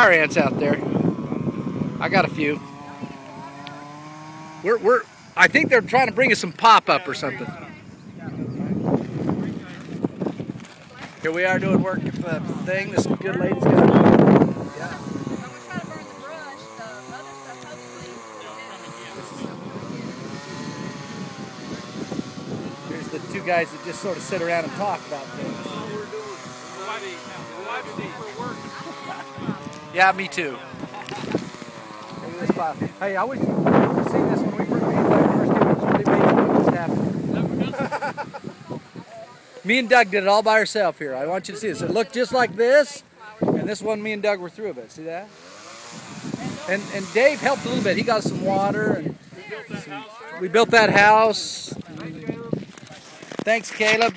Fire ants out there. I got a few. I think they're trying to bring us some pop-up or something. Here we are doing work at the thing. This good lady's got yeah. Here's the two guys that just sort of sit around and talk about things. Yeah, me too. Look at this spot. Hey, I wish you could have seen this when we first came by. It's pretty amazing what just happened. Me and Doug did it all by ourselves here. I want you to see this. It looked just like this, and this one me and Doug were through a bit. See that? And Dave helped a little bit. He got some water, and we built that house. Thanks, Caleb.